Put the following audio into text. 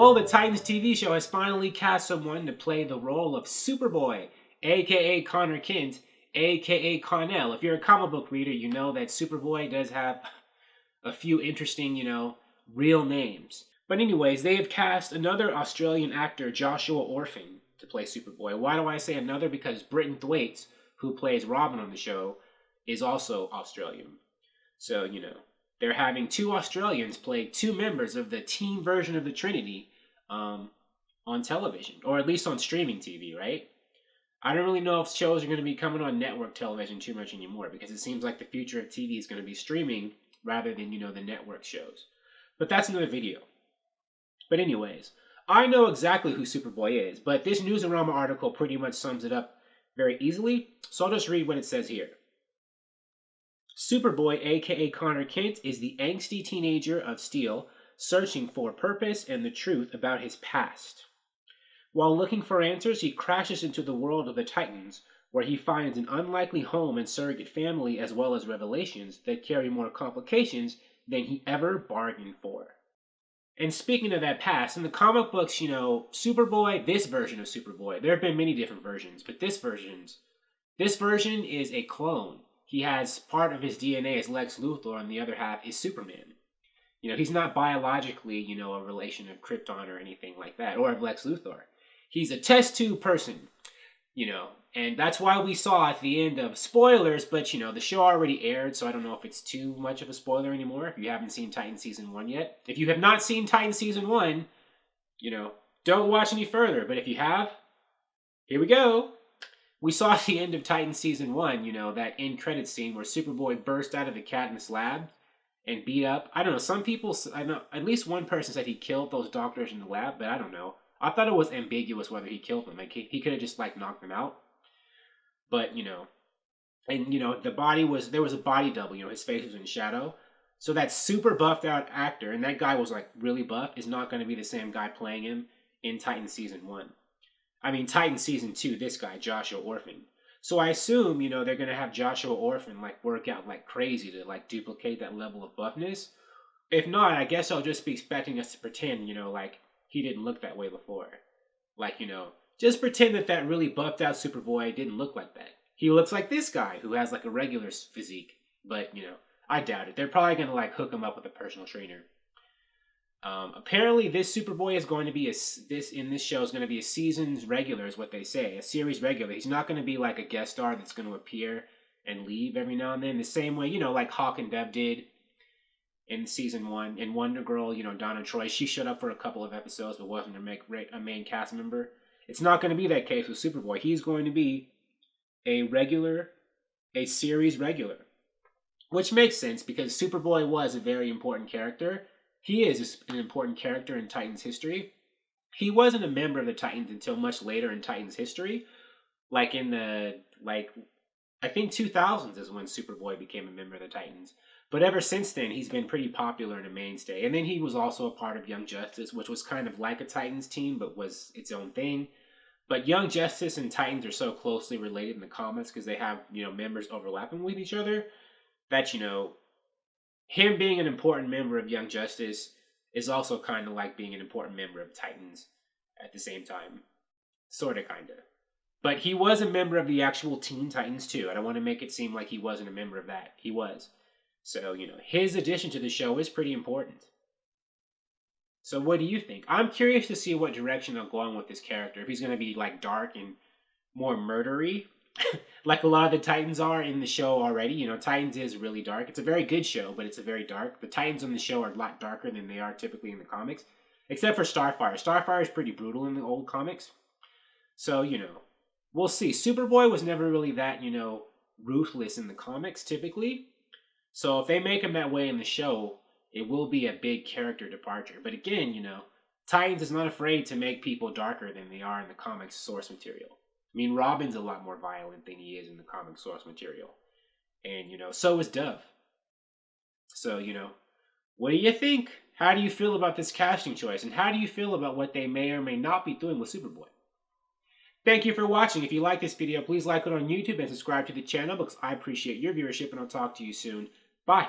Well, the Titans TV show has finally cast someone to play the role of Superboy, aka Connor Kent, aka Kon-el. If you're a comic book reader, you know that Superboy does have a few interesting, real names. But anyways, they have cast another Australian actor, Joshua Orpin, to play Superboy. Why do I say another? Because Britton Thwaites, who plays Robin on the show, is also Australian. So, they're having two Australians play two members of the teen version of the Trinity on television, or at least on streaming TV, right? I don't really know if shows are going to be coming on network television too much anymore, because it seems like the future of TV is going to be streaming rather than, the network shows. But that's another video. But anyways, I know exactly who Superboy is, but this Newsarama article pretty much sums it up very easily, so I'll just read what it says here. Superboy, aka Connor Kent, is the angsty teenager of Steel, searching for purpose and the truth about his past. While looking for answers, he crashes into the world of the Titans, where he finds an unlikely home and surrogate family, as well as revelations that carry more complications than he ever bargained for. And speaking of that past, in the comic books, Superboy, this version of Superboy, there have been many different versions, but this version is a clone. He has part of his DNA as Lex Luthor, and the other half is Superman. He's not biologically, a relation of Krypton or anything like that, or of Lex Luthor. He's a test tube person, and that's why we saw at the end of spoilers, but, the show already aired, so I don't know if it's too much of a spoiler anymore if you haven't seen Titan Season 1 yet. If you have not seen Titan Season 1, don't watch any further, but if you have, here we go. We saw at the end of Titan Season 1, that end credits scene where Superboy burst out of the Cadmus lab and beat up. I don't know, some people, I know, at least one person said he killed those doctors in the lab, but I don't know. I thought it was ambiguous whether he killed them. Like, he could have just, knocked them out. But, and, there was a body double, his face was in shadow. So that super buffed out actor, and that guy was, really buff, is not going to be the same guy playing him in Titan Season 1. I mean, Titan Season 2, this guy, Joshua Orpin. So I assume, they're going to have Joshua Orpin, work out like crazy to, duplicate that level of buffness. If not, I guess I'll just be expecting us to pretend, he didn't look that way before. Just pretend that really buffed out Superboy didn't look like that. He looks like this guy, who has, a regular physique. But, I doubt it. They're probably going to, hook him up with a personal trainer. Apparently, this Superboy is going to be in this show is going to be a season's regular, is what they say, a series regular. He's not going to be like a guest star that's going to appear and leave every now and then. The same way, like Hawk and Dove did in Season 1. In Wonder Girl, Donna Troy, she showed up for a couple of episodes, but wasn't a main cast member. It's not going to be that case with Superboy. He's going to be a series regular, which makes sense because Superboy was a very important character. He is an important character in Titans history. He wasn't a member of the Titans until much later in Titans history. I think 2000s is when Superboy became a member of the Titans. But ever since then, he's been pretty popular and a mainstay. And then he was also a part of Young Justice, which was kind of like a Titans team, but was its own thing. But Young Justice and Titans are so closely related in the comics because they have, members overlapping with each other that, him being an important member of Young Justice is also kind of like being an important member of Titans at the same time. Sort of, kind of. But he was a member of the actual Teen Titans too. I don't want to make it seem like he wasn't a member of that. He was. So, his addition to the show is pretty important. So what do you think? I'm curious to see what direction they'll go on with this character. If he's going to be dark and more murdery, like a lot of the Titans are in the show already. Titans is really dark. It's a very good show, but it's a very dark. The Titans on the show are a lot darker than they are typically in the comics. Except for Starfire. Starfire is pretty brutal in the old comics. So, we'll see. Superboy was never really that, ruthless in the comics typically. So if they make him that way in the show, it will be a big character departure. But again, Titans is not afraid to make people darker than they are in the comics source material. I mean, Robin's a lot more violent than he is in the comic source material. And, so is Dove. So, what do you think? How do you feel about this casting choice? And how do you feel about what they may or may not be doing with Superboy? Thank you for watching. If you like this video, please like it on YouTube and subscribe to the channel because I appreciate your viewership and I'll talk to you soon. Bye.